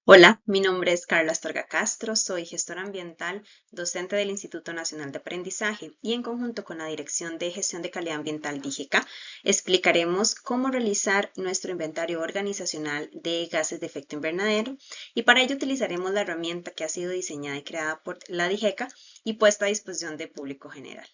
Hola, mi nombre es Carla Astorga Castro, soy gestora ambiental, docente del Instituto Nacional de Aprendizaje y en conjunto con la Dirección de Gestión de Calidad Ambiental DIGECA explicaremos cómo realizar nuestro inventario organizacional de gases de efecto invernadero y para ello utilizaremos la herramienta que ha sido diseñada y creada por la DIGECA y puesta a disposición del público general.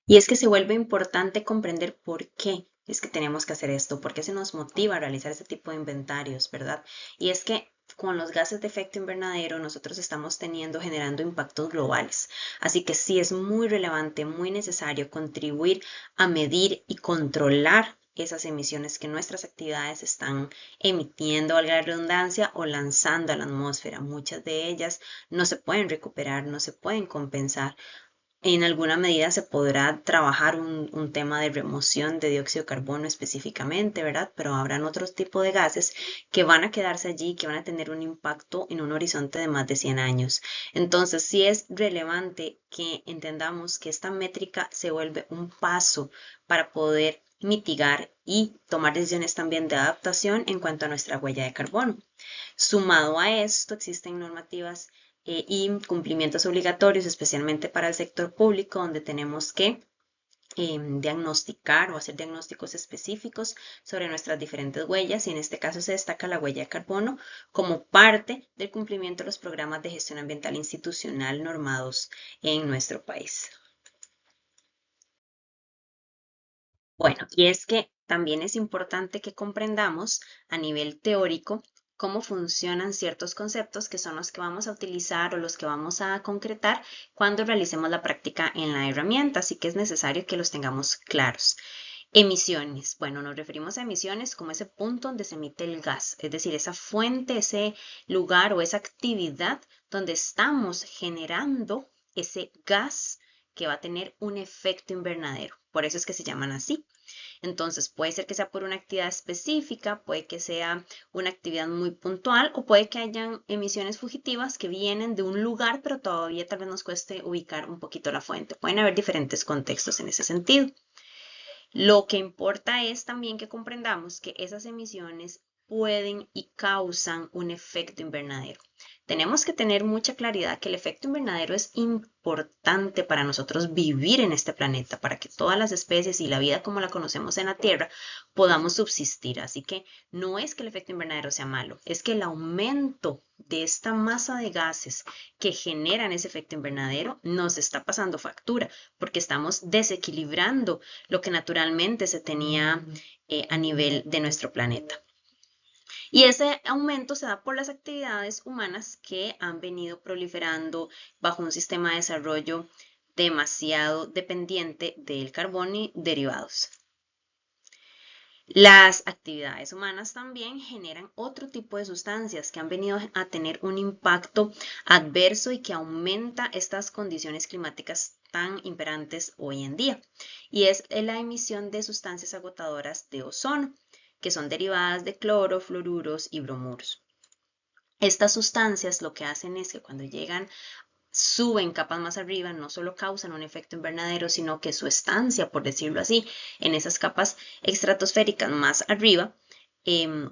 Y es que se vuelve importante comprender por qué es que tenemos que hacer esto, por qué se nos motiva a realizar este tipo de inventarios, ¿verdad? Y es que con los gases de efecto invernadero nosotros estamos generando impactos globales. Así que sí es muy relevante, muy necesario contribuir a medir y controlar esas emisiones que nuestras actividades están emitiendo, valga la redundancia, o lanzando a la atmósfera. Muchas de ellas no se pueden recuperar, no se pueden compensar. En alguna medida se podrá trabajar un tema de remoción de dióxido de carbono específicamente, ¿verdad? Pero habrán otros tipos de gases que van a quedarse allí, que van a tener un impacto en un horizonte de más de 100 años. Entonces, sí es relevante que entendamos que esta métrica se vuelve un paso para poder mitigar y tomar decisiones también de adaptación en cuanto a nuestra huella de carbono. Sumado a esto, existen normativas y cumplimientos obligatorios, especialmente para el sector público, donde tenemos que diagnosticar o hacer diagnósticos específicos sobre nuestras diferentes huellas y en este caso se destaca la huella de carbono como parte del cumplimiento de los programas de gestión ambiental institucional normados en nuestro país. Bueno, y es que también es importante que comprendamos a nivel teórico cómo funcionan ciertos conceptos que son los que vamos a utilizar o los que vamos a concretar cuando realicemos la práctica en la herramienta, así que es necesario que los tengamos claros. Emisiones. Bueno, nos referimos a emisiones como ese punto donde se emite el gas, es decir, esa fuente, ese lugar o esa actividad donde estamos generando ese gas que va a tener un efecto invernadero. Por eso es que se llaman así. Entonces, puede ser que sea por una actividad específica, puede que sea una actividad muy puntual o puede que hayan emisiones fugitivas que vienen de un lugar, pero todavía tal vez nos cueste ubicar un poquito la fuente. Pueden haber diferentes contextos en ese sentido. Lo que importa es también que comprendamos que esas emisiones pueden y causan un efecto invernadero. Tenemos que tener mucha claridad que el efecto invernadero es importante para nosotros vivir en este planeta, para que todas las especies y la vida como la conocemos en la Tierra podamos subsistir. Así que no es que el efecto invernadero sea malo, es que el aumento de esta masa de gases que generan ese efecto invernadero nos está pasando factura, porque estamos desequilibrando lo que naturalmente se tenía a nivel de nuestro planeta. Y ese aumento se da por las actividades humanas que han venido proliferando bajo un sistema de desarrollo demasiado dependiente del carbón y derivados. Las actividades humanas también generan otro tipo de sustancias que han venido a tener un impacto adverso y que aumenta estas condiciones climáticas tan imperantes hoy en día. Y es la emisión de sustancias agotadoras de ozono, que son derivadas de cloro, fluoruros y bromuros. Estas sustancias lo que hacen es que cuando llegan suben capas más arriba, no solo causan un efecto invernadero, sino que su estancia, por decirlo así, en esas capas estratosféricas más arriba,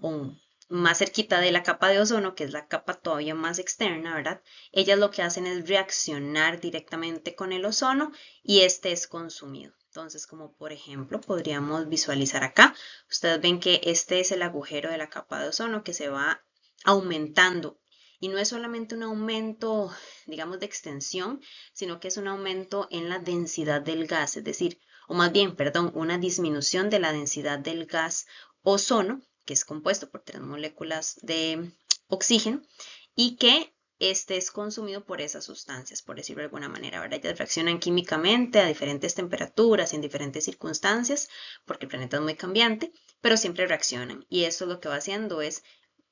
o más cerquita de la capa de ozono, que es la capa todavía más externa, ¿verdad? Ellas lo que hacen es reaccionar directamente con el ozono y este es consumido. Entonces, como por ejemplo, podríamos visualizar acá, ustedes ven que este es el agujero de la capa de ozono que se va aumentando y no es solamente un aumento, digamos, de extensión, sino que es un aumento en la densidad del gas, es decir, o más bien, perdón, una disminución de la densidad del gas ozono, que es compuesto por 3 moléculas de oxígeno, y que este es consumido por esas sustancias, por decirlo de alguna manera, ¿verdad? Ellas reaccionan químicamente a diferentes temperaturas, en diferentes circunstancias, porque el planeta es muy cambiante, pero siempre reaccionan. Y eso lo que va haciendo es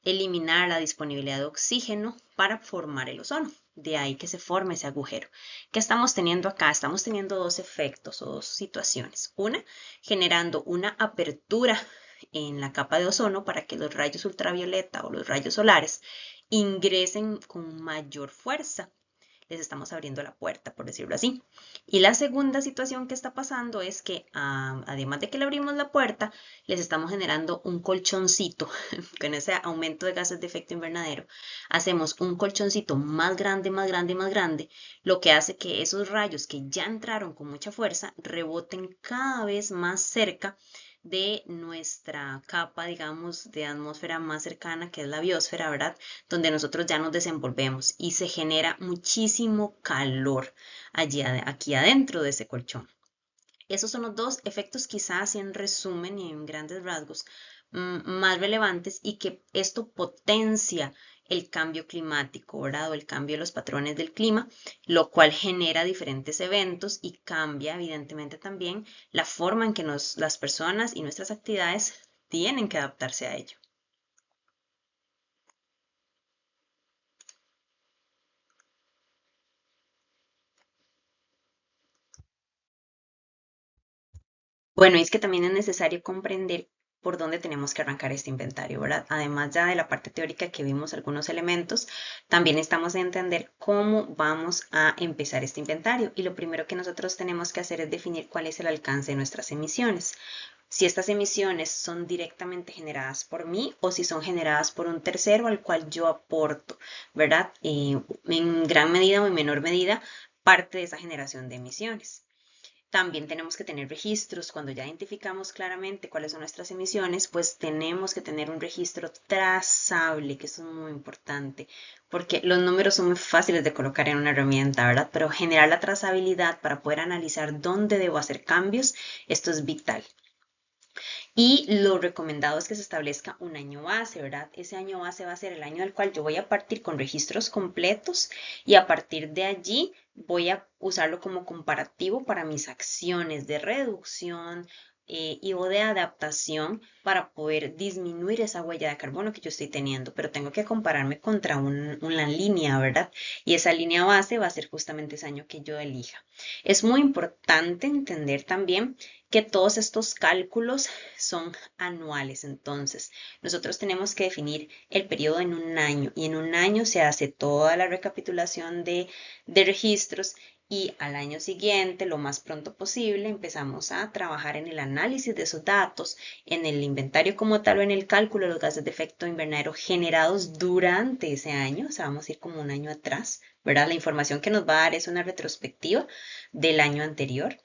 eliminar la disponibilidad de oxígeno para formar el ozono. De ahí que se forme ese agujero. ¿Qué estamos teniendo acá? Estamos teniendo dos efectos o dos situaciones. Una, generando una apertura en la capa de ozono para que los rayos ultravioleta o los rayos solares ingresen con mayor fuerza. les estamos abriendo la puerta, por decirlo así. Y la segunda situación que está pasando es que, además de que le abrimos la puerta, les estamos generando un colchoncito con ese aumento de gases de efecto invernadero. Hacemos un colchoncito más grande, más grande, más grande, lo que hace que esos rayos que ya entraron con mucha fuerza reboten cada vez más cerca de nuestra capa, digamos, de atmósfera más cercana, que es la biosfera, ¿verdad? Donde nosotros ya nos desenvolvemos y se genera muchísimo calor allí, aquí adentro de ese colchón. Esos son los dos efectos quizás en resumen y en grandes rasgos más relevantes y que esto potencia el cambio climático, ¿verdad? O el cambio de los patrones del clima, lo cual genera diferentes eventos y cambia evidentemente también la forma en que las personas y nuestras actividades tienen que adaptarse a ello. Bueno, y es que también es necesario comprender por dónde tenemos que arrancar este inventario, ¿verdad? Además ya de la parte teórica que vimos algunos elementos, también estamos a entender cómo vamos a empezar este inventario. Y lo primero que nosotros tenemos que hacer es definir cuál es el alcance de nuestras emisiones. Si estas emisiones son directamente generadas por mí o si son generadas por un tercero al cual yo aporto, ¿verdad? En gran medida o en menor medida, parte de esa generación de emisiones. También tenemos que tener registros. Cuando ya identificamos claramente cuáles son nuestras emisiones, pues tenemos que tener un registro trazable, que eso es muy importante, porque los números son muy fáciles de colocar en una herramienta, ¿verdad? Pero generar la trazabilidad para poder analizar dónde debo hacer cambios, esto es vital. Y lo recomendado es que se establezca un año base, ¿verdad? Ese año base va a ser el año del cual yo voy a partir con registros completos y a partir de allí voy a usarlo como comparativo para mis acciones de reducción y o de adaptación para poder disminuir esa huella de carbono que yo estoy teniendo, pero tengo que compararme contra una línea, ¿verdad? Y esa línea base va a ser justamente ese año que yo elija. Es muy importante entender también que todos estos cálculos son anuales. Entonces, nosotros tenemos que definir el periodo en un año y en un año se hace toda la recapitulación de registros y al año siguiente, lo más pronto posible, empezamos a trabajar en el análisis de esos datos, en el inventario como tal o en el cálculo de los gases de efecto invernadero generados durante ese año. O sea, vamos a ir como un año atrás, ¿verdad? La información que nos va a dar es una retrospectiva del año anterior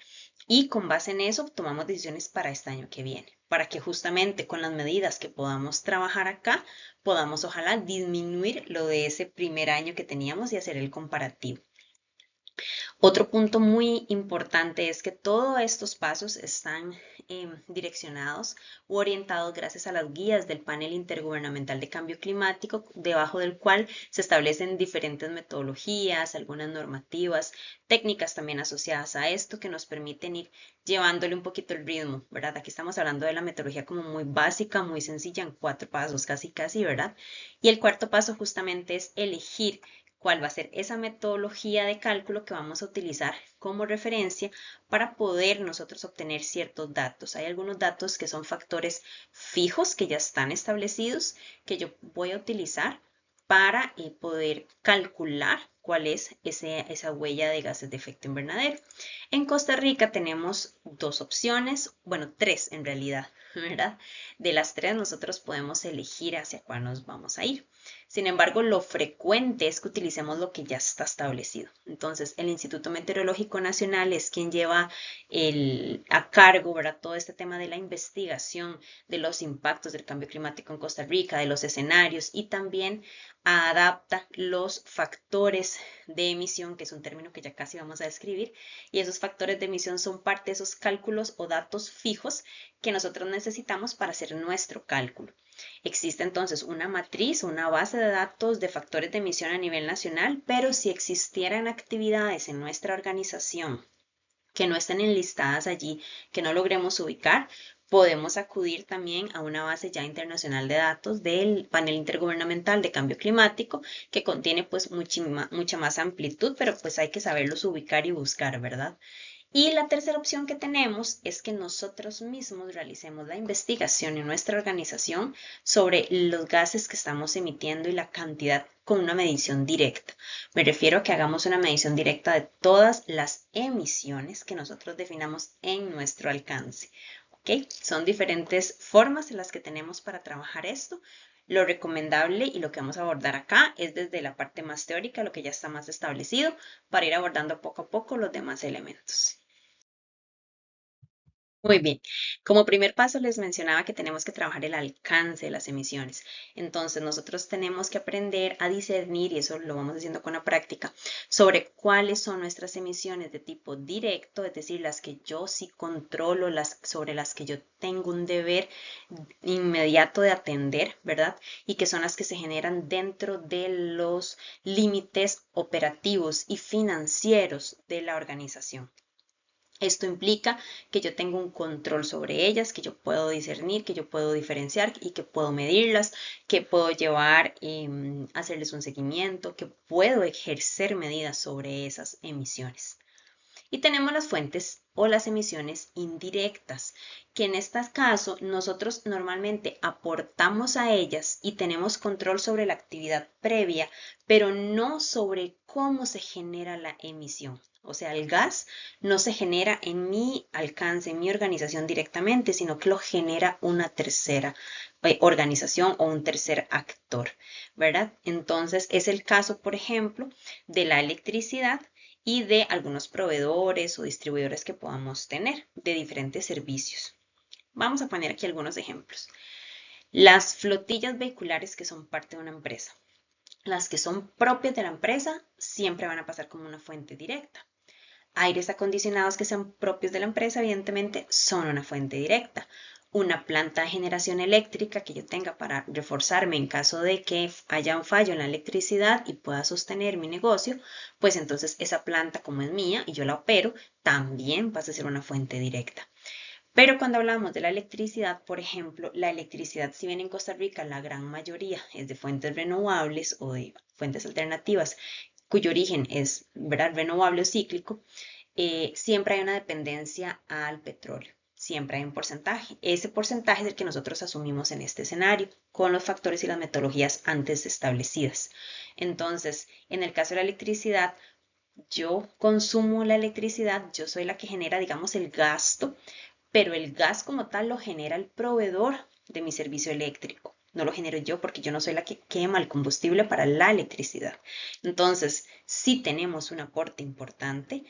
y con base en eso tomamos decisiones para este año que viene, para que justamente con las medidas que podamos trabajar acá, podamos ojalá disminuir lo de ese primer año que teníamos y hacer el comparativo. Otro punto muy importante es que todos estos pasos están direccionados u orientados gracias a las guías del Panel Intergubernamental de Cambio Climático, debajo del cual se establecen diferentes metodologías, algunas normativas, técnicas también asociadas a esto que nos permiten ir llevándole un poquito el ritmo, ¿verdad? Aquí estamos hablando de la metodología como muy básica, muy sencilla, en 4 pasos, casi, casi, ¿verdad? Y el cuarto paso justamente es elegir cuál va a ser esa metodología de cálculo que vamos a utilizar como referencia para poder nosotros obtener ciertos datos. Hay algunos datos que son factores fijos que ya están establecidos que yo voy a utilizar para poder calcular cuál es esa huella de gases de efecto invernadero. En Costa Rica tenemos 2 opciones, bueno, 3 en realidad, ¿verdad? De las 3 nosotros podemos elegir hacia cuál nos vamos a ir. Sin embargo, lo frecuente es que utilicemos lo que ya está establecido. Entonces, el Instituto Meteorológico Nacional es quien lleva a cargo, ¿verdad? Todo este tema de la investigación de los impactos del cambio climático en Costa Rica, de los escenarios y también adapta los factores de emisión, que es un término que ya casi vamos a describir, y esos factores de emisión son parte de esos cálculos o datos fijos que nosotros necesitamos para hacer nuestro cálculo. Existe entonces una matriz, una base de datos de factores de emisión a nivel nacional, pero si existieran actividades en nuestra organización que no estén enlistadas allí, que no logremos ubicar, podemos acudir también a una base ya internacional de datos del Panel Intergubernamental de Cambio Climático, que contiene pues mucha más amplitud, pero pues hay que saberlos ubicar y buscar, ¿verdad? Y la tercera opción que tenemos es que nosotros mismos realicemos la investigación en nuestra organización sobre los gases que estamos emitiendo y la cantidad con una medición directa. Me refiero a que hagamos una medición directa de todas las emisiones que nosotros definamos en nuestro alcance. ¿Ok? Son diferentes formas en las que tenemos para trabajar esto. Lo recomendable y lo que vamos a abordar acá es desde la parte más teórica, lo que ya está más establecido, para ir abordando poco a poco los demás elementos. Muy bien. Como primer paso les mencionaba que tenemos que trabajar el alcance de las emisiones. Entonces nosotros tenemos que aprender a discernir, y eso lo vamos haciendo con la práctica, sobre cuáles son nuestras emisiones de tipo directo, es decir, las que yo sí controlo, sobre las que yo tengo un deber inmediato de atender, ¿verdad? Y que son las que se generan dentro de los límites operativos y financieros de la organización. Esto implica que yo tengo un control sobre ellas, que yo puedo discernir, que yo puedo diferenciar y que puedo medirlas, que puedo llevar, hacerles un seguimiento, que puedo ejercer medidas sobre esas emisiones. Y tenemos las fuentes o las emisiones indirectas, que en este caso nosotros normalmente aportamos a ellas y tenemos control sobre la actividad previa, pero no sobre cómo se genera la emisión. O sea, el gas no se genera en mi alcance, en mi organización directamente, sino que lo genera una tercera organización o un tercer actor, ¿verdad? Entonces, es el caso, por ejemplo, de la electricidad y de algunos proveedores o distribuidores que podamos tener de diferentes servicios. Vamos a poner aquí algunos ejemplos. Las flotillas vehiculares que son parte de una empresa. Las que son propias de la empresa siempre van a pasar como una fuente directa. Aires acondicionados que sean propios de la empresa, evidentemente, son una fuente directa. Una planta de generación eléctrica que yo tenga para reforzarme en caso de que haya un fallo en la electricidad y pueda sostener mi negocio, pues entonces esa planta, como es mía y yo la opero, también va a ser una fuente directa. Pero cuando hablamos de la electricidad, por ejemplo, la electricidad, si bien en Costa Rica la gran mayoría es de fuentes renovables o de fuentes alternativas, cuyo origen es, ¿verdad?, renovable o cíclico, siempre hay una dependencia al petróleo. Siempre hay un porcentaje. Ese porcentaje es el que nosotros asumimos en este escenario, con los factores y las metodologías antes establecidas. Entonces, en el caso de la electricidad, yo consumo la electricidad, yo soy la que genera, digamos, el gasto, pero el gas como tal lo genera el proveedor de mi servicio eléctrico. No lo genero yo porque yo no soy la que quema el combustible para la electricidad. Entonces, sí tenemos un aporte importante,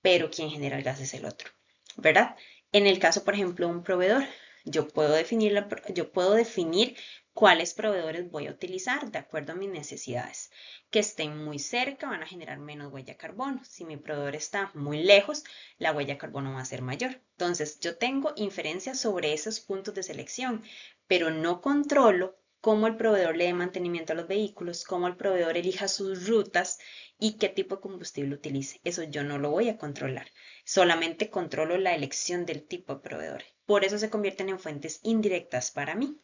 pero quien genera el gas es el otro, ¿verdad? En el caso, por ejemplo, de un proveedor, yo puedo definir cuáles proveedores voy a utilizar de acuerdo a mis necesidades. Que estén muy cerca van a generar menos huella de carbono. Si mi proveedor está muy lejos, la huella de carbono va a ser mayor. Entonces, yo tengo inferencias sobre esos puntos de selección, pero no controlo cómo el proveedor le dé mantenimiento a los vehículos, cómo el proveedor elija sus rutas y qué tipo de combustible utilice. Eso yo no lo voy a controlar. Solamente controlo la elección del tipo de proveedor. Por eso se convierten en fuentes indirectas para mí.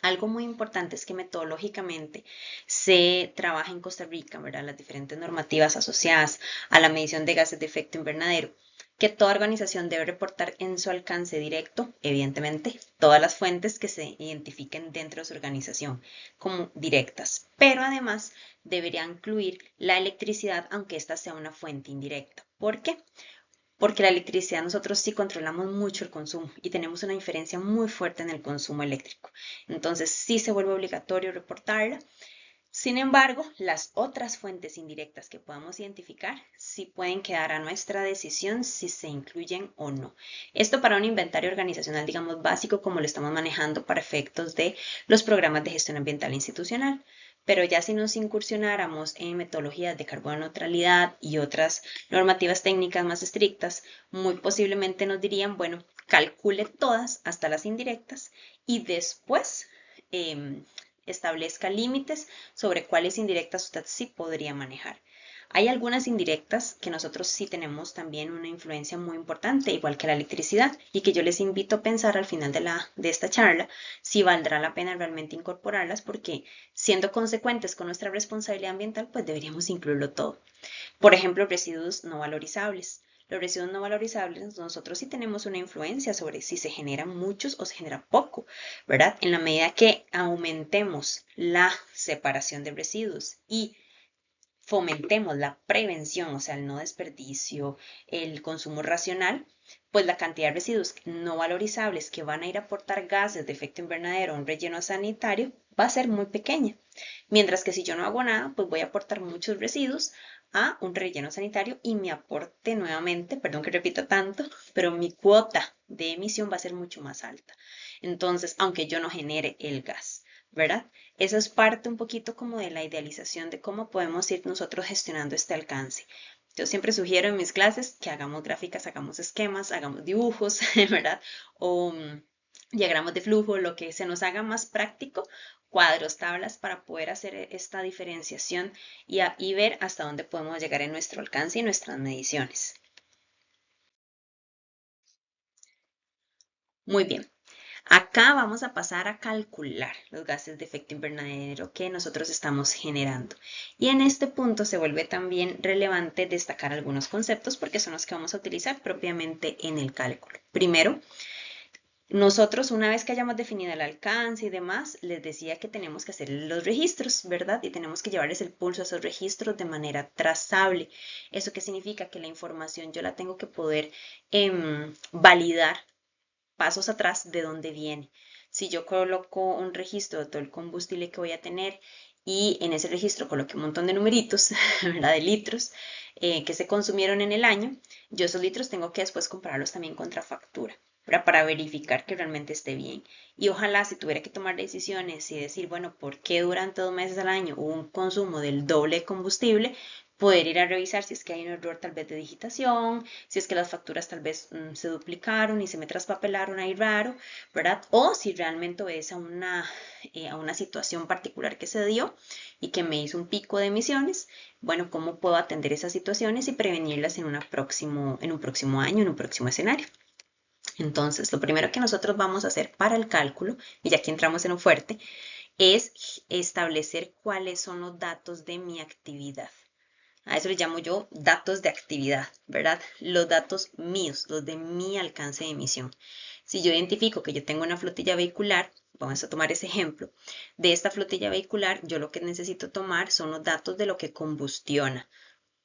Algo muy importante es que metodológicamente se trabaja en Costa Rica, ¿verdad? Las diferentes normativas asociadas a la medición de gases de efecto invernadero, que toda organización debe reportar en su alcance directo, evidentemente, todas las fuentes que se identifiquen dentro de su organización como directas, pero además debería incluir la electricidad, aunque esta sea una fuente indirecta. ¿Por qué? Porque la electricidad nosotros sí controlamos mucho el consumo y tenemos una diferencia muy fuerte en el consumo eléctrico. Entonces sí se vuelve obligatorio reportarla. Sin embargo, las otras fuentes indirectas que podamos identificar sí pueden quedar a nuestra decisión si se incluyen o no. Esto para un inventario organizacional, digamos, básico como lo estamos manejando para efectos de los programas de gestión ambiental institucional. Pero ya si nos incursionáramos en metodologías de carbono neutralidad y otras normativas técnicas más estrictas, muy posiblemente nos dirían, bueno, calcule todas hasta las indirectas y después establezca límites sobre cuáles indirectas usted sí podría manejar. Hay algunas indirectas que nosotros sí tenemos también una influencia muy importante, igual que la electricidad, y que yo les invito a pensar al final de esta charla si valdrá la pena realmente incorporarlas, porque siendo consecuentes con nuestra responsabilidad ambiental, pues deberíamos incluirlo todo. Por ejemplo, residuos no valorizables. Los residuos no valorizables, nosotros sí tenemos una influencia sobre si se generan muchos o se genera poco, ¿verdad? En la medida que aumentemos la separación de residuos y fomentemos la prevención, o sea, el no desperdicio, el consumo racional, pues la cantidad de residuos no valorizables que van a ir a aportar gases de efecto invernadero a un relleno sanitario va a ser muy pequeña. Mientras que si yo no hago nada, pues voy a aportar muchos residuos a un relleno sanitario y mi aporte nuevamente, perdón que repita tanto, pero mi cuota de emisión va a ser mucho más alta. Entonces, aunque yo no genere el gas, ¿verdad? Eso es parte un poquito como de la idealización de cómo podemos ir nosotros gestionando este alcance. Yo siempre sugiero en mis clases que hagamos gráficas, hagamos esquemas, hagamos dibujos, ¿verdad? O diagramas de flujo, lo que se nos haga más práctico, cuadros, tablas, para poder hacer esta diferenciación y ver hasta dónde podemos llegar en nuestro alcance y nuestras mediciones. Muy bien. Acá vamos a pasar a calcular los gases de efecto invernadero que nosotros estamos generando. Y en este punto se vuelve también relevante destacar algunos conceptos porque son los que vamos a utilizar propiamente en el cálculo. Primero, nosotros una vez que hayamos definido el alcance y demás, les decía que tenemos que hacer los registros, ¿verdad? Y tenemos que llevarles el pulso a esos registros de manera trazable. ¿Eso qué significa? Que la información yo la tengo que poder validar pasos atrás de dónde viene. Si yo coloco un registro de todo el combustible que voy a tener y en ese registro coloqué un montón de numeritos, ¿verdad? De litros que se consumieron en el año, yo esos litros tengo que después compararlos también contra factura, ¿verdad? Para verificar que realmente esté bien. Y ojalá si tuviera que tomar decisiones y decir, bueno, ¿por qué durante 2 meses al año hubo un consumo del doble de combustible? Poder ir a revisar si es que hay un error tal vez de digitación, si es que las facturas tal vez se duplicaron y se me traspapelaron ahí raro, ¿verdad? O si realmente obedece a una situación particular que se dio y que me hizo un pico de emisiones, bueno, ¿cómo puedo atender esas situaciones y prevenirlas en un próximo año, en un próximo escenario? Entonces, lo primero que nosotros vamos a hacer para el cálculo, y ya que entramos en un fuerte, es establecer cuáles son los datos de mi actividad. A eso le llamo yo datos de actividad, ¿verdad? Los datos míos, los de mi alcance de emisión. Si yo identifico que yo tengo una flotilla vehicular, vamos a tomar ese ejemplo, de esta flotilla vehicular, yo lo que necesito tomar son los datos de lo que combustiona,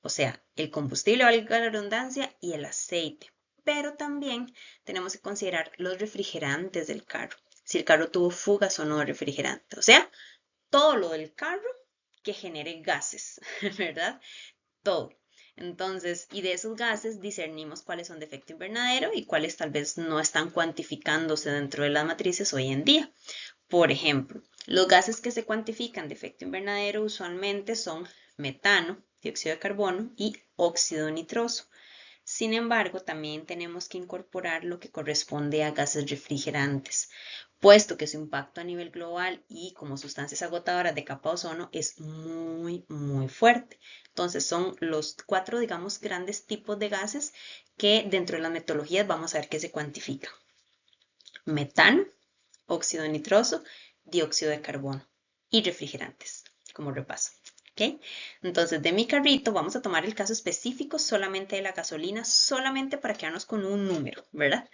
o sea, el combustible, valga la redundancia, y el aceite. Pero también tenemos que considerar los refrigerantes del carro, si el carro tuvo fugas o no de refrigerante, o sea, todo lo del carro que genere gases, ¿verdad? Todo. Entonces, y de esos gases discernimos cuáles son de efecto invernadero y cuáles tal vez no están cuantificándose dentro de las matrices hoy en día. Por ejemplo, los gases que se cuantifican de efecto invernadero usualmente son metano, dióxido de carbono y óxido nitroso. Sin embargo, también tenemos que incorporar lo que corresponde a gases refrigerantes, puesto que su impacto a nivel global y como sustancias agotadoras de capa de ozono es muy, muy fuerte. Entonces, son los 4, digamos, grandes tipos de gases que dentro de las metodologías vamos a ver que se cuantifican. Metano, óxido nitroso, dióxido de carbono y refrigerantes, como repaso. ¿Okay? Entonces, de mi carrito vamos a tomar el caso específico solamente de la gasolina, solamente para quedarnos con un número, ¿verdad?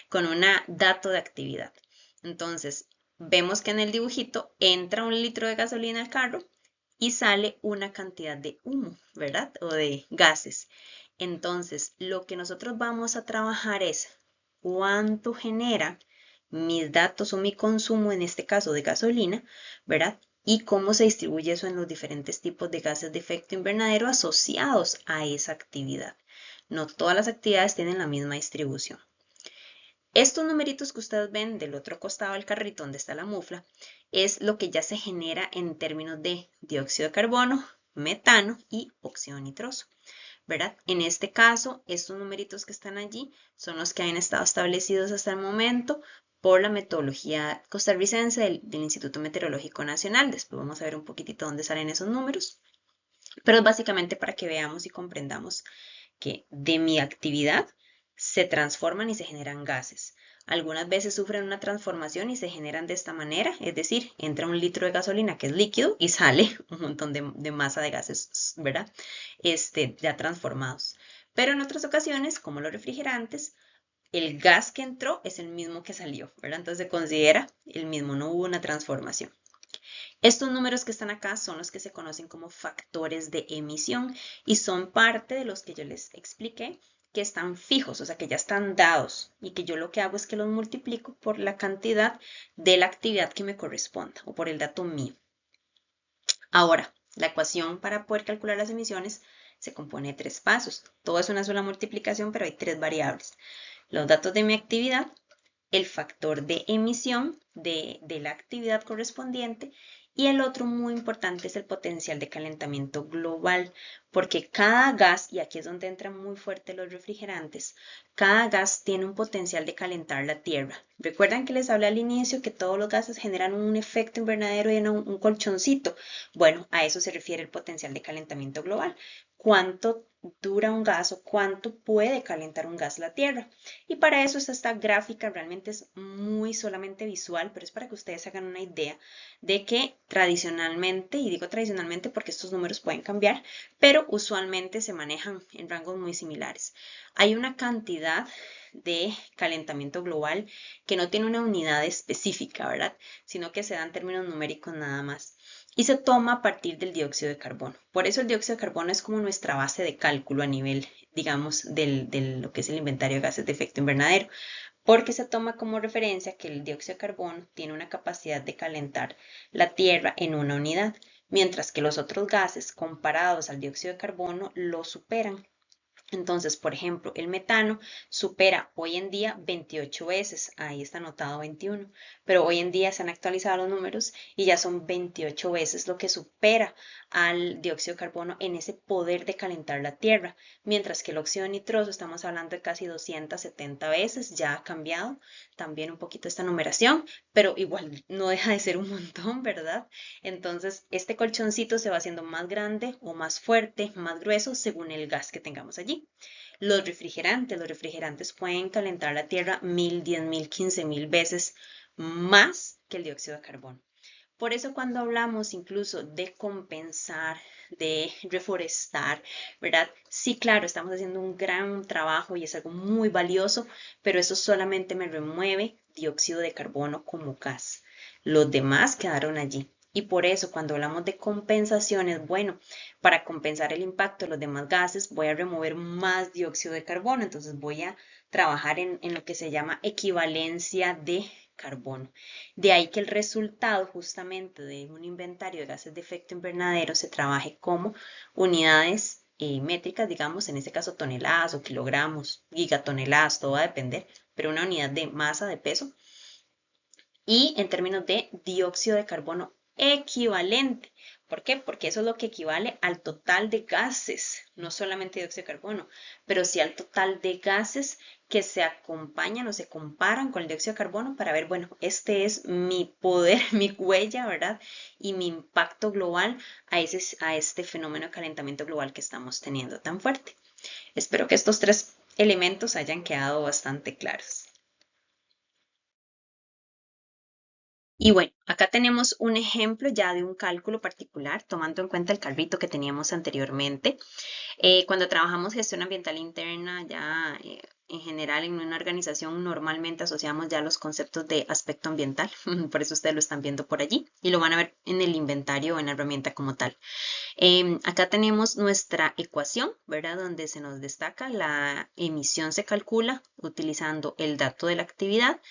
Con un dato de actividad. Entonces, vemos que en el dibujito entra 1 litro de gasolina al carro y sale una cantidad de humo, ¿verdad? O de gases. Entonces, lo que nosotros vamos a trabajar es cuánto genera mis datos o mi consumo, en este caso de gasolina, ¿verdad? Y cómo se distribuye eso en los diferentes tipos de gases de efecto invernadero asociados a esa actividad. No todas las actividades tienen la misma distribución. Estos numeritos que ustedes ven del otro costado del carrito donde está la mufla es lo que ya se genera en términos de dióxido de carbono, metano y óxido nitroso, ¿verdad? En este caso, estos numeritos que están allí son los que han estado establecidos hasta el momento por la metodología costarricense del Instituto Meteorológico Nacional. Después vamos a ver un poquitito dónde salen esos números, pero es básicamente para que veamos y comprendamos que de mi actividad se transforman y se generan gases. Algunas veces sufren una transformación y se generan de esta manera, es decir, entra 1 litro de gasolina que es líquido y sale un montón de masa de gases, ¿verdad? Ya transformados. Pero en otras ocasiones, como los refrigerantes, el gas que entró es el mismo que salió, ¿verdad? Entonces se considera el mismo, no hubo una transformación. Estos números que están acá son los que se conocen como factores de emisión y son parte de los que yo les expliqué que están fijos, o sea que ya están dados y que yo lo que hago es que los multiplico por la cantidad de la actividad que me corresponda o por el dato mío. Ahora, la ecuación para poder calcular las emisiones se compone de 3 pasos. Todo es una sola multiplicación, pero hay 3 variables. Los datos de mi actividad, el factor de emisión de la actividad correspondiente y el otro muy importante es el potencial de calentamiento global, porque cada gas, y aquí es donde entran muy fuerte los refrigerantes, cada gas tiene un potencial de calentar la Tierra. ¿Recuerdan que les hablé al inicio que todos los gases generan un efecto invernadero y un colchoncito? Bueno, a eso se refiere el potencial de calentamiento global. ¿Cuánto dura un gas o cuánto puede calentar un gas la Tierra? Y para eso esta gráfica realmente es muy solamente visual, pero es para que ustedes hagan una idea de que tradicionalmente, y digo tradicionalmente porque estos números pueden cambiar, pero usualmente se manejan en rangos muy similares. Hay una cantidad de calentamiento global que no tiene una unidad específica, ¿verdad? Sino que se da en términos numéricos nada más. Y se toma a partir del dióxido de carbono. Por eso el dióxido de carbono es como nuestra base de cálculo a nivel, digamos, de lo que es el inventario de gases de efecto invernadero, porque se toma como referencia que el dióxido de carbono tiene una capacidad de calentar la Tierra en una unidad, mientras que los otros gases comparados al dióxido de carbono lo superan. Entonces, por ejemplo, el metano supera hoy en día 28 veces, ahí está anotado 21, pero hoy en día se han actualizado los números y ya son 28 veces lo que supera al dióxido de carbono en ese poder de calentar la Tierra, mientras que el óxido nitroso estamos hablando de casi 270 veces, ya ha cambiado también un poquito esta numeración, pero igual no deja de ser un montón, ¿verdad? Entonces, este colchoncito se va haciendo más grande o más fuerte, más grueso, según el gas que tengamos allí. Los refrigerantes pueden calentar la Tierra 1000, 10.000, 15.000 veces más que el dióxido de carbono. Por eso cuando hablamos incluso de compensar, de reforestar, ¿verdad? Sí, claro, estamos haciendo un gran trabajo y es algo muy valioso, pero eso solamente me remueve dióxido de carbono como gas. Los demás quedaron allí. Y por eso cuando hablamos de compensaciones, bueno, para compensar el impacto de los demás gases voy a remover más dióxido de carbono, entonces voy a trabajar en lo que se llama equivalencia de carbono. De ahí que el resultado justamente de un inventario de gases de efecto invernadero se trabaje como unidades métricas, digamos, en este caso toneladas o kilogramos, gigatoneladas, todo va a depender, pero una unidad de masa, de peso, y en términos de dióxido de carbono equivalente. ¿Por qué? Porque eso es lo que equivale al total de gases, no solamente dióxido de carbono, pero sí al total de gases que se acompañan o se comparan con el dióxido de carbono para ver, bueno, este es mi poder, mi huella, ¿verdad? Y mi impacto global a este fenómeno de calentamiento global que estamos teniendo tan fuerte. Espero que estos 3 elementos hayan quedado bastante claros. Y bueno, acá tenemos un ejemplo ya de un cálculo particular, tomando en cuenta el carrito que teníamos anteriormente. Cuando trabajamos gestión ambiental interna, ya en general en una organización normalmente asociamos ya los conceptos de aspecto ambiental, por eso ustedes lo están viendo por allí y lo van a ver en el inventario o en la herramienta como tal. Acá tenemos nuestra ecuación, ¿verdad? Donde se nos destaca la emisión se calcula utilizando el dato de la actividad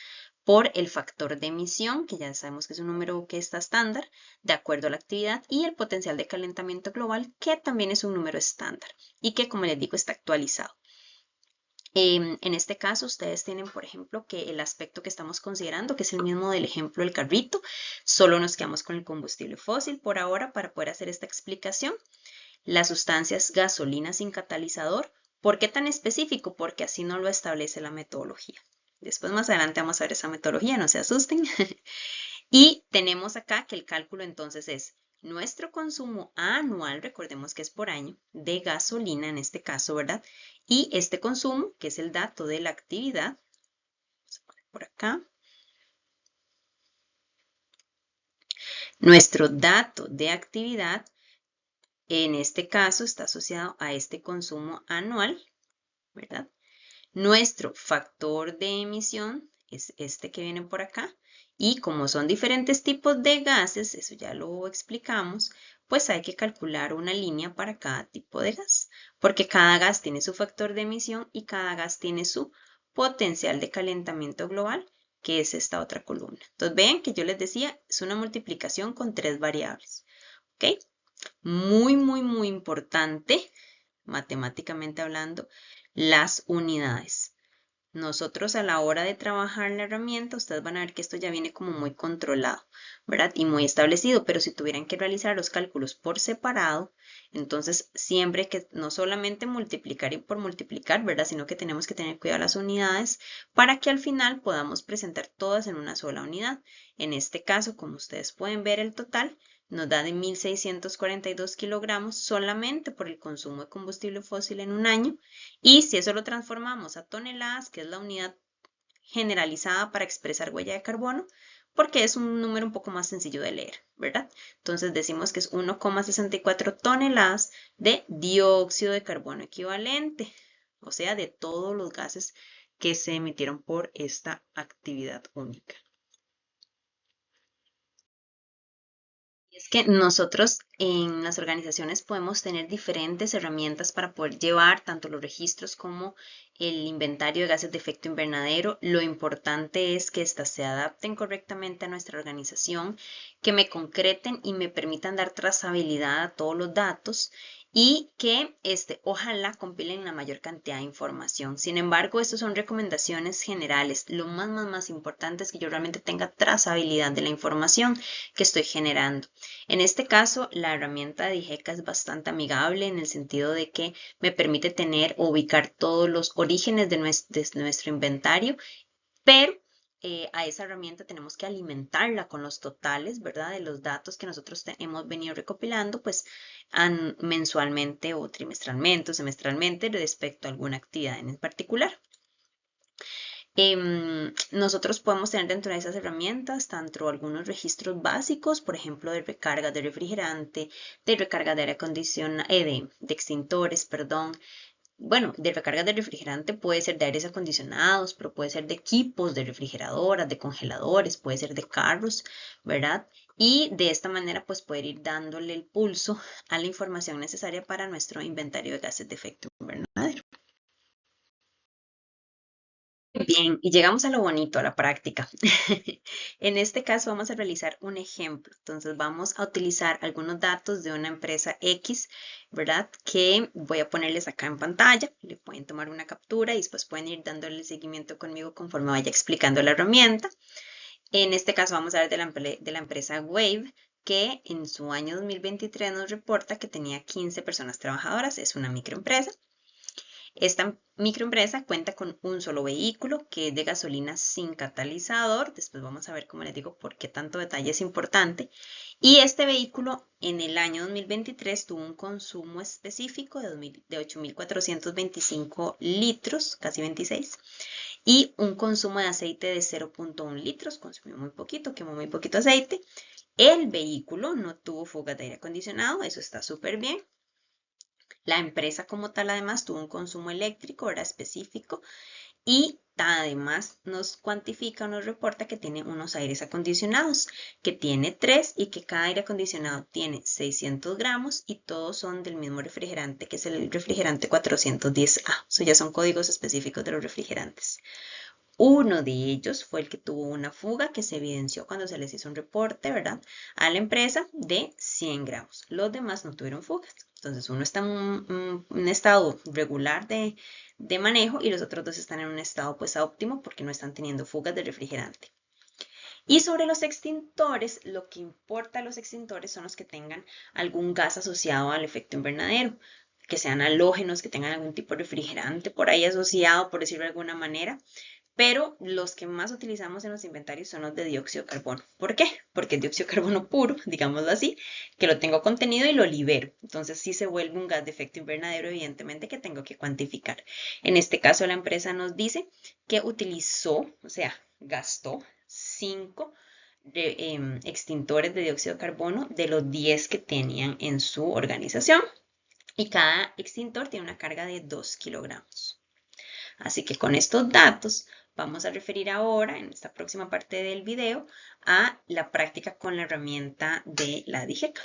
por el factor de emisión, que ya sabemos que es un número que está estándar, de acuerdo a la actividad, y el potencial de calentamiento global, que también es un número estándar y que, como les digo, está actualizado. En este caso, ustedes tienen, por ejemplo, que el aspecto que estamos considerando, que es el mismo del ejemplo del carrito, solo nos quedamos con el combustible fósil por ahora para poder hacer esta explicación. Las sustancias gasolina sin catalizador. ¿Por qué tan específico? Porque así no lo establece la metodología. Después más adelante vamos a ver esa metodología, no se asusten. Y tenemos acá que el cálculo entonces es nuestro consumo anual, recordemos que es por año, de gasolina en este caso, ¿verdad? Y este consumo, que es el dato de la actividad, vamos a poner por acá. Nuestro dato de actividad, en este caso, está asociado a este consumo anual ¿verdad? Nuestro factor de emisión es este que viene por acá. Y como son diferentes tipos de gases, eso ya lo explicamos, pues hay que calcular una línea para cada tipo de gas, porque cada gas tiene su factor de emisión y cada gas tiene su potencial de calentamiento global, que es esta otra columna. Entonces vean que yo les decía, es una multiplicación con tres variables. ¿Ok? Muy importante, matemáticamente hablando, las unidades. Nosotros a la hora de trabajar la herramienta, ustedes van a ver que esto ya viene como muy controlado, ¿verdad? Y muy establecido, pero si tuvieran que realizar los cálculos por separado, entonces siempre que no solamente multiplicar y por multiplicar, ¿verdad? Sino que tenemos que tener cuidado las unidades para que al final podamos presentar todas en una sola unidad. En este caso, como ustedes pueden ver, el total nos da de 1.642 kilogramos solamente por el consumo de combustible fósil en un año. Y si eso lo transformamos a toneladas, que es la unidad generalizada para expresar huella de carbono, porque es un número un poco más sencillo de leer, ¿verdad? Entonces decimos que es 1,64 toneladas de dióxido de carbono equivalente, o sea, de todos los gases que se emitieron por esta actividad única. Es que nosotros en las organizaciones podemos tener diferentes herramientas para poder llevar tanto los registros como el inventario de gases de efecto invernadero. Lo importante es que éstas se adapten correctamente a nuestra organización, que me concreten y me permitan dar trazabilidad a todos los datos y que ojalá compilen la mayor cantidad de información. Sin embargo, estas son recomendaciones generales. Lo más importante es que yo realmente tenga trazabilidad de la información que estoy generando. En este caso, la herramienta de DIGECA es bastante amigable en el sentido de que me permite tener o ubicar todos los orígenes de nuestro inventario, pero a esa herramienta tenemos que alimentarla con los totales, ¿verdad? De los datos que nosotros hemos venido recopilando, pues mensualmente o trimestralmente o semestralmente respecto a alguna actividad en particular. Nosotros podemos tener dentro de esas herramientas tanto algunos registros básicos, por ejemplo, de recarga de refrigerante, de recarga de aire acondicionado, de extintores, perdón. Bueno, de recarga de refrigerante puede ser de aires acondicionados, pero puede ser de equipos, de refrigeradoras, de congeladores, puede ser de carros, ¿verdad? Y de esta manera, pues poder ir dándole el pulso a la información necesaria para nuestro inventario de gases de efecto invernadero. Bien, y llegamos a lo bonito, a la práctica. En este caso vamos a realizar un ejemplo. Entonces vamos a utilizar algunos datos de una empresa X, ¿verdad? Que voy a ponerles acá en pantalla. Le pueden tomar una captura y después pueden ir dándole seguimiento conmigo conforme vaya explicando la herramienta. En este caso vamos a ver de la empresa Wave, que en su año 2023 nos reporta que tenía 15 personas trabajadoras. Es una microempresa. Esta microempresa cuenta con un solo vehículo que es de gasolina sin catalizador. Después vamos a ver, como les digo, por qué tanto detalle es importante. Y este vehículo en el año 2023 tuvo un consumo específico de 8.425 litros, casi 26, y un consumo de aceite de 0.1 litros, consumió muy poquito, quemó muy poquito aceite. El vehículo no tuvo fugas de aire acondicionado, eso está súper bien. La empresa como tal además tuvo un consumo eléctrico, era específico, y además nos cuantifica, nos reporta que tiene unos aires acondicionados, que tiene 3 y que cada aire acondicionado tiene 600 gramos y todos son del mismo refrigerante, que es el refrigerante 410A. Eso ya son códigos específicos de los refrigerantes. Uno de ellos fue el que tuvo una fuga que se evidenció cuando se les hizo un reporte, ¿verdad? A la empresa de 100 gramos. Los demás no tuvieron fugas. Entonces uno está en un estado regular de manejo y los otros dos están en un estado pues óptimo porque no están teniendo fugas de refrigerante. Y sobre los extintores, lo que importa a los extintores son los que tengan algún gas asociado al efecto invernadero, que sean halógenos, que tengan algún tipo de refrigerante por ahí asociado, por decirlo de alguna manera, pero los que más utilizamos en los inventarios son los de dióxido de carbono. ¿Por qué? Porque es dióxido de carbono puro, digámoslo así, que lo tengo contenido y lo libero. Entonces sí se vuelve un gas de efecto invernadero, evidentemente, que tengo que cuantificar. En este caso, la empresa nos dice que utilizó, o sea, gastó 5 extintores de dióxido de carbono de los 10 que tenían en su organización. Y cada extintor tiene una carga de 2 kilogramos. Así que con estos datos vamos a referir ahora, en esta próxima parte del video, a la práctica con la herramienta de la DIGECA.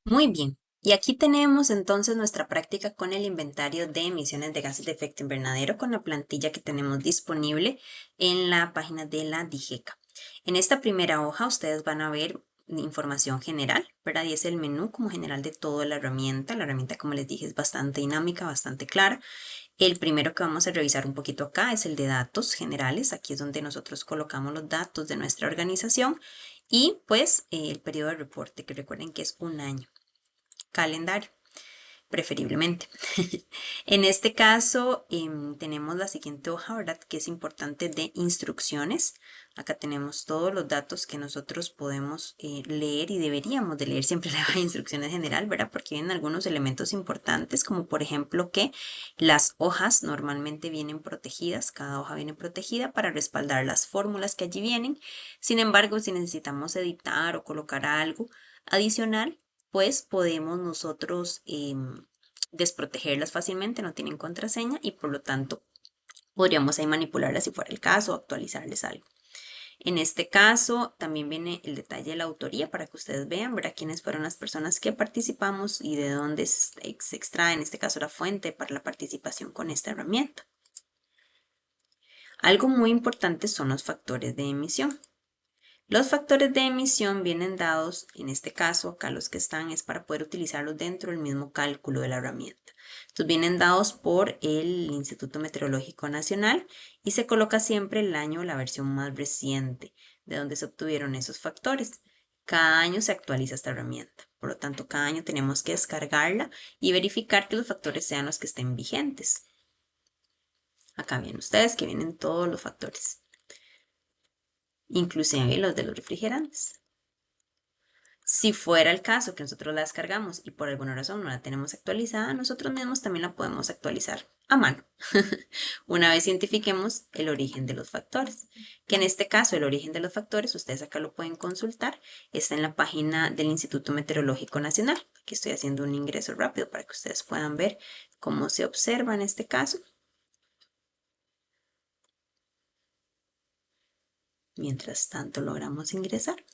Muy bien, y aquí tenemos entonces nuestra práctica con el inventario de emisiones de gases de efecto invernadero con la plantilla que tenemos disponible en la página de la DIGECA. En esta primera hoja ustedes van a ver información general, ¿verdad? Y es el menú como general de toda la herramienta. La herramienta, como les dije, es bastante dinámica, bastante clara. El primero que vamos a revisar un poquito acá es el de datos generales. Aquí es donde nosotros colocamos los datos de nuestra organización y pues el periodo de reporte, que recuerden que es un año. Calendario, preferiblemente. En este caso tenemos la siguiente hoja, ¿verdad? Que es importante de instrucciones. Acá tenemos todos los datos que nosotros podemos leer y deberíamos de leer siempre la hoja de instrucciones general, ¿verdad? Porque vienen algunos elementos importantes, como por ejemplo que las hojas normalmente vienen protegidas, cada hoja viene protegida para respaldar las fórmulas que allí vienen. Sin embargo, si necesitamos editar o colocar algo adicional, pues podemos nosotros desprotegerlas fácilmente, no tienen contraseña y por lo tanto podríamos ahí manipularlas si fuera el caso, o actualizarles algo. En este caso también viene el detalle de la autoría para que ustedes vean, ¿verdad? Quiénes fueron las personas que participamos y de dónde se extrae, en este caso, la fuente para la participación con esta herramienta. Algo muy importante son los factores de emisión. Los factores de emisión vienen dados, en este caso, acá los que están es para poder utilizarlos dentro del mismo cálculo de la herramienta. Estos vienen dados por el Instituto Meteorológico Nacional y se coloca siempre el año, la versión más reciente, de donde se obtuvieron esos factores. Cada año se actualiza esta herramienta, por lo tanto, cada año tenemos que descargarla y verificar que los factores sean los que estén vigentes. Acá ven ustedes que vienen todos los factores, inclusive los de los refrigerantes. Si fuera el caso que nosotros la descargamos y por alguna razón no la tenemos actualizada, nosotros mismos también la podemos actualizar a mano. Una vez identifiquemos el origen de los factores, que en este caso el origen de los factores, ustedes acá lo pueden consultar, está en la página del Instituto Meteorológico Nacional. Aquí estoy haciendo un ingreso rápido para que ustedes puedan ver cómo se observa en este caso. Mientras tanto logramos ingresar.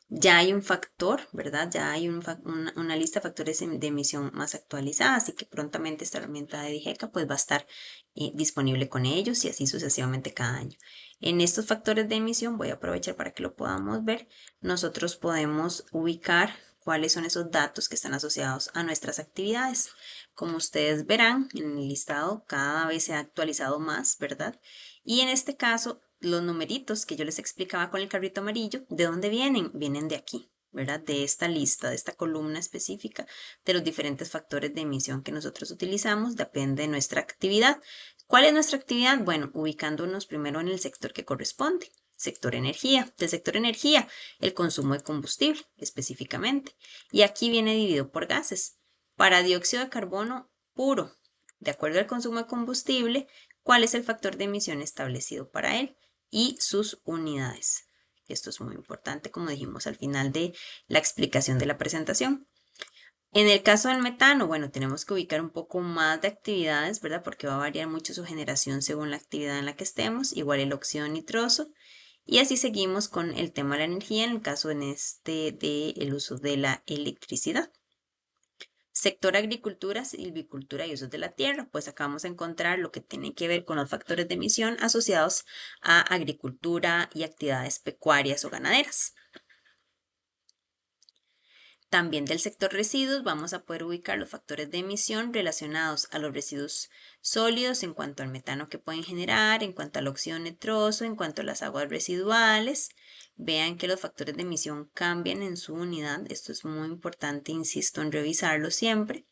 Ya hay un factor, ¿verdad? Ya hay una lista de factores de emisión más actualizada, así que prontamente esta herramienta de DIGECA pues va a estar disponible con ellos y así sucesivamente cada año. En estos factores de emisión, voy a aprovechar para que lo podamos ver, nosotros podemos ubicar cuáles son esos datos que están asociados a nuestras actividades. Como ustedes verán en el listado, cada vez se ha actualizado más, ¿verdad? Y en este caso, los numeritos que yo les explicaba con el carrito amarillo, ¿de dónde vienen? Vienen de aquí, ¿verdad? De esta lista, de esta columna específica de los diferentes factores de emisión que nosotros utilizamos, depende de nuestra actividad. ¿Cuál es nuestra actividad? Bueno, ubicándonos primero en el sector que corresponde. Sector energía. Del sector energía, el consumo de combustible específicamente. Y aquí viene dividido por gases. Para dióxido de carbono puro, de acuerdo al consumo de combustible, ¿cuál es el factor de emisión establecido para él? Y sus unidades. Esto es muy importante, como dijimos al final de la explicación de la presentación. En el caso del metano, bueno, tenemos que ubicar un poco más de actividades, ¿verdad? Porque va a variar mucho su generación según la actividad en la que estemos, igual el óxido nitroso. Y así seguimos con el tema de la energía, en el caso en este del uso de la electricidad. Sector agricultura, silvicultura y usos de la tierra, pues acá vamos a encontrar lo que tiene que ver con los factores de emisión asociados a agricultura y actividades pecuarias o ganaderas. También del sector residuos vamos a poder ubicar los factores de emisión relacionados a los residuos sólidos en cuanto al metano que pueden generar, en cuanto al óxido nitroso, en cuanto a las aguas residuales. Vean que los factores de emisión cambian en su unidad. Esto es muy importante, insisto en revisarlo siempre.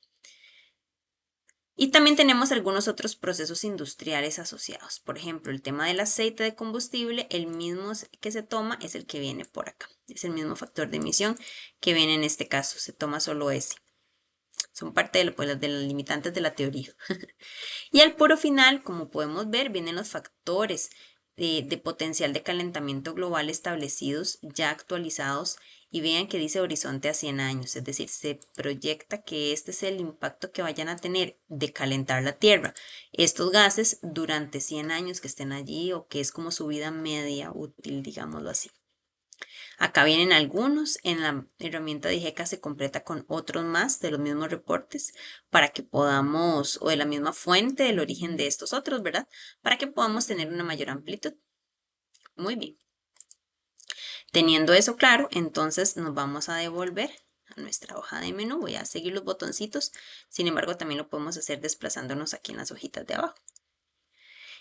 Y también tenemos algunos otros procesos industriales asociados. Por ejemplo, el tema del aceite de combustible, el mismo que se toma es el que viene por acá. Es el mismo factor de emisión que viene en este caso. Se toma solo ese. Son parte de los limitantes de la teoría. Y al puro final, como podemos ver, vienen los factores de potencial de calentamiento global establecidos, ya actualizados, y vean que dice horizonte a 100 años, es decir, se proyecta que este es el impacto que vayan a tener de calentar la Tierra. Estos gases durante 100 años que estén allí o que es como su vida media útil, digámoslo así. Acá vienen algunos, en la herramienta de IGECA se completa con otros más de los mismos reportes para que podamos, o de la misma fuente del origen de estos otros, ¿verdad? Para que podamos tener una mayor amplitud. Muy bien. Teniendo eso claro, entonces nos vamos a devolver a nuestra hoja de menú. Voy a seguir los botoncitos, sin embargo también lo podemos hacer desplazándonos aquí en las hojitas de abajo.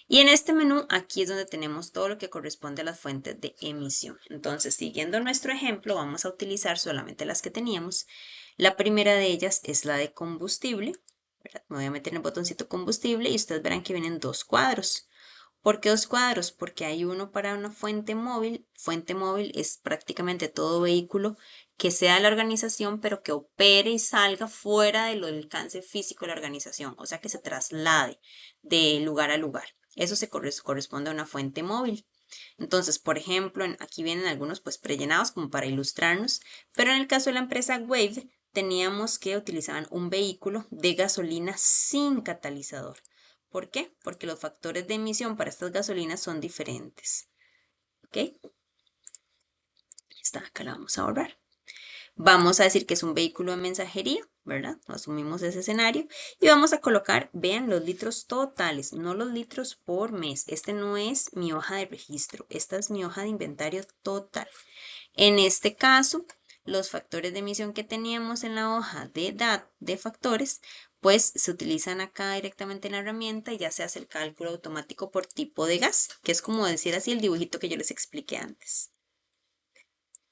Y en este menú, aquí es donde tenemos todo lo que corresponde a las fuentes de emisión. Entonces, siguiendo nuestro ejemplo, vamos a utilizar solamente las que teníamos. La primera de ellas es la de combustible, ¿verdad? Me voy a meter en el botoncito combustible y ustedes verán que vienen dos cuadros. ¿Por qué dos cuadros? Porque hay uno para una fuente móvil. Fuente móvil es prácticamente todo vehículo que sea de la organización, pero que opere y salga fuera del alcance físico de la organización, o sea, que se traslade de lugar a lugar. Eso se corresponde a una fuente móvil. Entonces, por ejemplo, aquí vienen algunos pues prellenados como para ilustrarnos, pero en el caso de la empresa Wave teníamos que utilizaban un vehículo de gasolina sin catalizador. ¿Por qué? Porque los factores de emisión para estas gasolinas son diferentes. ¿Ok? Está, acá la vamos a borrar. Vamos a decir que es un vehículo de mensajería, ¿verdad? Asumimos ese escenario y vamos a colocar, vean, los litros totales, no los litros por mes. Este no es mi hoja de registro, esta es mi hoja de inventario total. En este caso, los factores de emisión que teníamos en la hoja de factores, pues se utilizan acá directamente en la herramienta y ya se hace el cálculo automático por tipo de gas, que es como decir así el dibujito que yo les expliqué antes.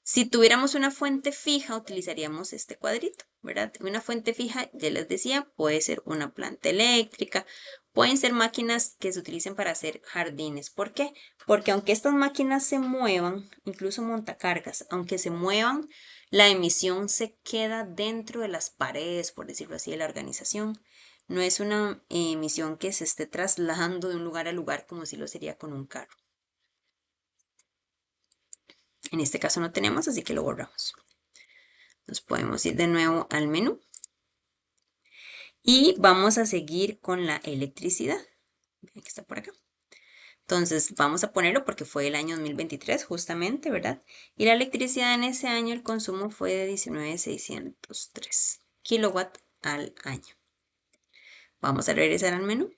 Si tuviéramos una fuente fija, utilizaríamos este cuadrito, ¿verdad? Una fuente fija, ya les decía, puede ser una planta eléctrica, pueden ser máquinas que se utilicen para hacer jardines. ¿Por qué? Porque aunque estas máquinas se muevan, incluso montacargas, aunque se muevan, la emisión se queda dentro de las paredes, por decirlo así, de la organización. No es una emisión que se esté trasladando de un lugar a lugar como si lo sería con un carro. En este caso no tenemos, así que lo borramos. Nos podemos ir de nuevo al menú y vamos a seguir con la electricidad. Vean que está por acá. Entonces vamos a ponerlo porque fue el año 2023 justamente, ¿verdad? Y la electricidad en ese año, el consumo fue de 19,603 kilowatt al año. Vamos a regresar al menú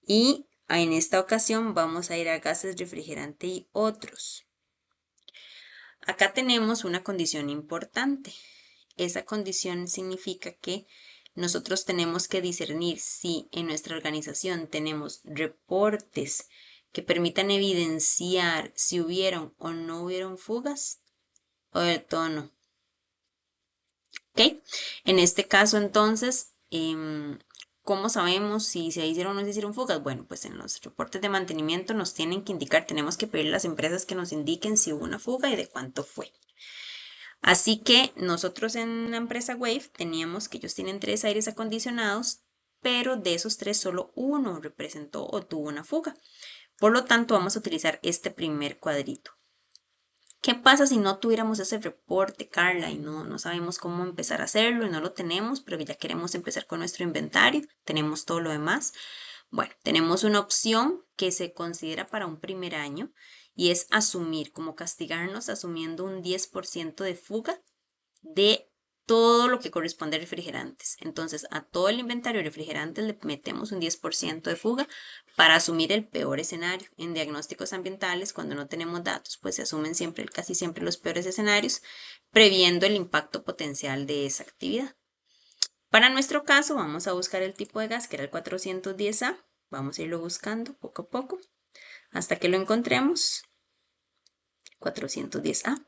y en esta ocasión vamos a ir a gases, refrigerante y otros. Acá tenemos una condición importante. Esa condición significa que nosotros tenemos que discernir si en nuestra organización tenemos reportes que permitan evidenciar si hubieron o no hubieron fugas o del todo no. ¿Ok? En este caso entonces, ¿cómo sabemos si se hicieron o no se hicieron fugas? Bueno, pues en los reportes de mantenimiento nos tienen que indicar, tenemos que pedir a las empresas que nos indiquen si hubo una fuga y de cuánto fue. Así que nosotros en la empresa Wave teníamos que ellos tienen 3 aires acondicionados, pero de esos 3 solo uno representó o tuvo una fuga. Por lo tanto, vamos a utilizar este primer cuadrito. ¿Qué pasa si no tuviéramos ese reporte, Carla, y no sabemos cómo empezar a hacerlo y no lo tenemos, pero ya queremos empezar con nuestro inventario, tenemos todo lo demás? Bueno, tenemos una opción que se considera para un primer año y es asumir, como castigarnos asumiendo un 10% de fuga de todo lo que corresponde a refrigerantes. Entonces, a todo el inventario de refrigerantes le metemos un 10% de fuga para asumir el peor escenario. En diagnósticos ambientales, cuando no tenemos datos, pues se asumen siempre, casi siempre los peores escenarios, previendo el impacto potencial de esa actividad. Para nuestro caso, vamos a buscar el tipo de gas, que era el 410A. Vamos a irlo buscando poco a poco hasta que lo encontremos. 410A.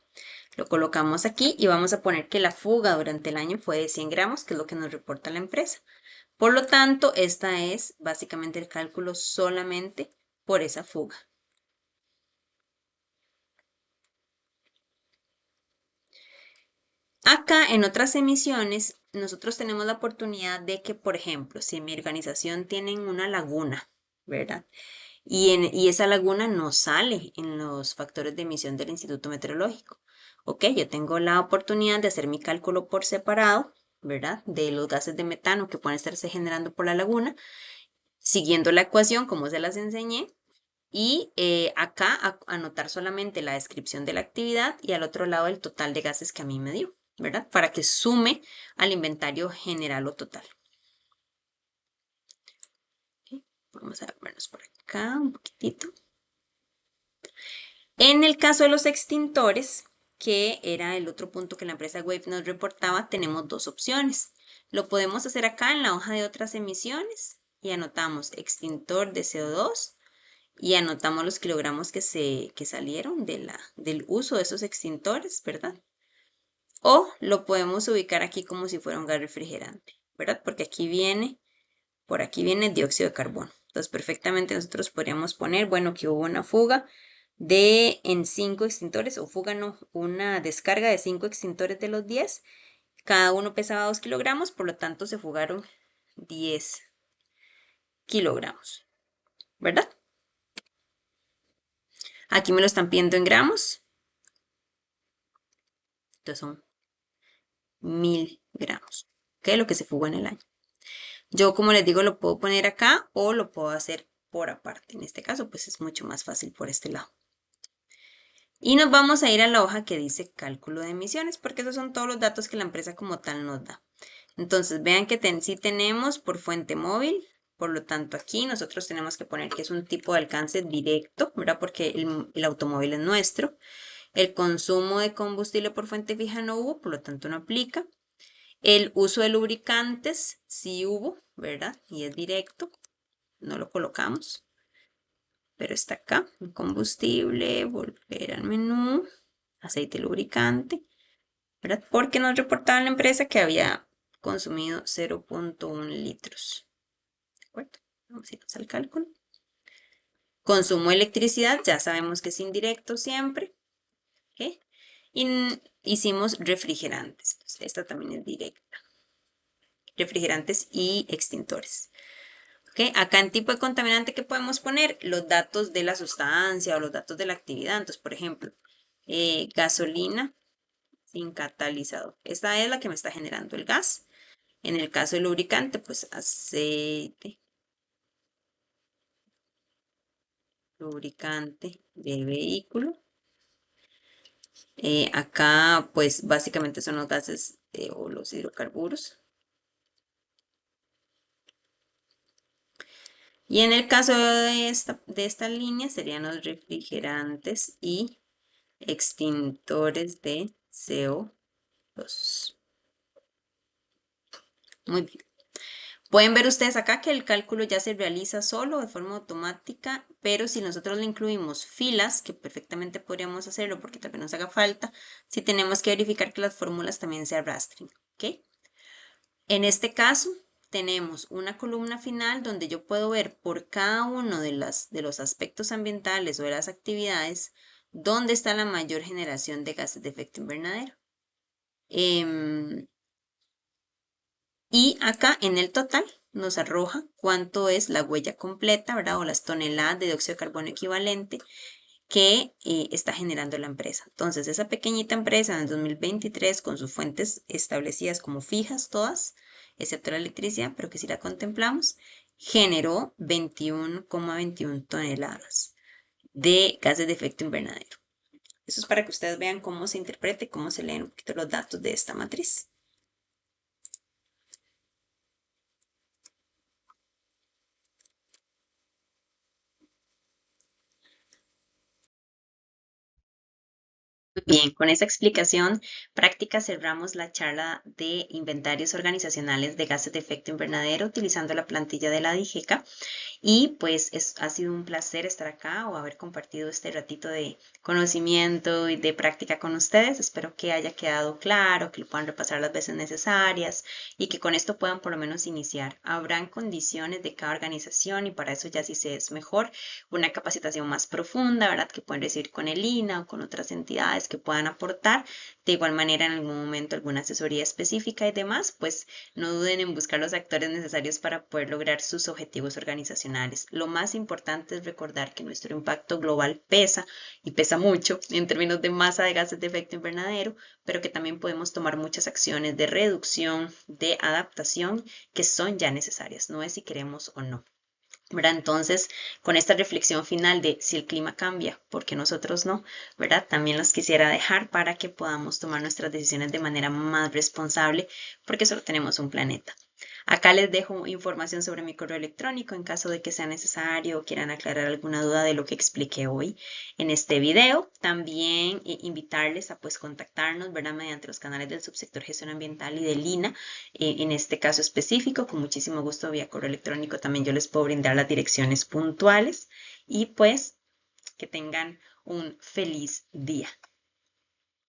Lo colocamos aquí y vamos a poner que la fuga durante el año fue de 100 gramos, que es lo que nos reporta la empresa. Por lo tanto, esta es básicamente el cálculo solamente por esa fuga. Acá en otras emisiones, nosotros tenemos la oportunidad de que, por ejemplo, si en mi organización tienen una laguna, ¿verdad? y esa laguna no sale en los factores de emisión del Instituto Meteorológico. Ok, yo tengo la oportunidad de hacer mi cálculo por separado, ¿verdad? De los gases de metano que pueden estarse generando por la laguna, siguiendo la ecuación como se las enseñé, y acá anotar solamente la descripción de la actividad y al otro lado el total de gases que a mí me dio, ¿verdad? Para que sume al inventario general o total. ¿Okay? Vamos a vernos por acá un poquitito. En el caso de los extintores, que era el otro punto que la empresa Wave nos reportaba, tenemos dos opciones. Lo podemos hacer acá en la hoja de otras emisiones y anotamos extintor de CO2 y anotamos los kilogramos que salieron del uso de esos extintores, ¿verdad? O lo podemos ubicar aquí como si fuera un gas refrigerante, ¿verdad? Porque por aquí viene dióxido de carbono. Entonces, perfectamente nosotros podríamos poner, bueno, que hubo una fuga en 5 extintores, o fuga no, una descarga de 5 extintores de los 10. Cada uno pesaba 2 kilogramos, por lo tanto se fugaron 10 kilogramos, ¿verdad? Aquí me lo están pidiendo en gramos. Entonces son 1000 gramos, que es lo que se fugó en el año. Yo, como les digo, lo puedo poner acá o lo puedo hacer por aparte. En este caso, pues es mucho más fácil por este lado. Y nos vamos a ir a la hoja que dice cálculo de emisiones, porque esos son todos los datos que la empresa como tal nos da. Entonces, vean que sí tenemos por fuente móvil, por lo tanto aquí nosotros tenemos que poner que es un tipo de alcance directo, ¿verdad? Porque el automóvil es nuestro. El consumo de combustible por fuente fija no hubo, por lo tanto no aplica. El uso de lubricantes sí hubo, ¿verdad? Y es directo, no lo colocamos, pero está acá. Combustible, volver al menú, aceite lubricante, ¿verdad? Porque nos reportaba la empresa que había consumido 0.1 litros. ¿De acuerdo? Vamos a irnos al cálculo. Consumo de electricidad, ya sabemos que es indirecto siempre. ¿Okay? Y hicimos refrigerantes. Entonces, esta también es directa. Refrigerantes y extintores. ¿Okay? Acá en tipo de contaminante que podemos poner los datos de la sustancia o los datos de la actividad. Entonces, por ejemplo, gasolina sin catalizador. Esta es la que me está generando el gas. En el caso del lubricante, pues aceite, lubricante del vehículo. Acá, pues básicamente son los gases o los hidrocarburos. Y en el caso de esta línea serían los refrigerantes y extintores de CO2. Muy bien. Pueden ver ustedes acá que el cálculo ya se realiza solo de forma automática, pero si nosotros le incluimos filas, que perfectamente podríamos hacerlo porque tal vez nos haga falta, si tenemos que verificar que las fórmulas también se arrastren, ¿ok? En este caso, tenemos una columna final donde yo puedo ver por cada uno de los aspectos ambientales o de las actividades dónde está la mayor generación de gases de efecto invernadero. Y acá en el total nos arroja cuánto es la huella completa, ¿verdad? O las toneladas de dióxido de carbono equivalente que está generando la empresa. Entonces, esa pequeñita empresa en el 2023 con sus fuentes establecidas como fijas todas, excepto la electricidad, pero que si la contemplamos, generó 21,21 toneladas de gases de efecto invernadero. Eso es para que ustedes vean cómo se interpreta y cómo se leen un poquito los datos de esta matriz. Bien, con esa explicación práctica cerramos la charla de inventarios organizacionales de gases de efecto invernadero utilizando la plantilla de la DIGECA. Y pues ha sido un placer estar acá o haber compartido este ratito de conocimiento y de práctica con ustedes. Espero que haya quedado claro, que lo puedan repasar las veces necesarias y que con esto puedan por lo menos iniciar. Habrán condiciones de cada organización y para eso ya sí se es mejor una capacitación más profunda, ¿verdad? Que pueden recibir con el INA o con otras entidades que puedan aportar. De igual manera, en algún momento alguna asesoría específica y demás, pues no duden en buscar los actores necesarios para poder lograr sus objetivos organizacionales. Lo más importante es recordar que nuestro impacto global pesa y pesa mucho en términos de masa de gases de efecto invernadero, pero que también podemos tomar muchas acciones de reducción, de adaptación, que son ya necesarias, no es si queremos o no. ¿Verdad? Entonces, con esta reflexión final de si el clima cambia, ¿por qué nosotros no? ¿Verdad? También los quisiera dejar para que podamos tomar nuestras decisiones de manera más responsable, porque solo tenemos un planeta. Acá les dejo información sobre mi correo electrónico en caso de que sea necesario o quieran aclarar alguna duda de lo que expliqué hoy en este video. También invitarles a pues contactarnos, ¿verdad? Mediante los canales del Subsector Gestión Ambiental y del INA, en este caso específico. Con muchísimo gusto vía correo electrónico también yo les puedo brindar las direcciones puntuales y pues que tengan un feliz día.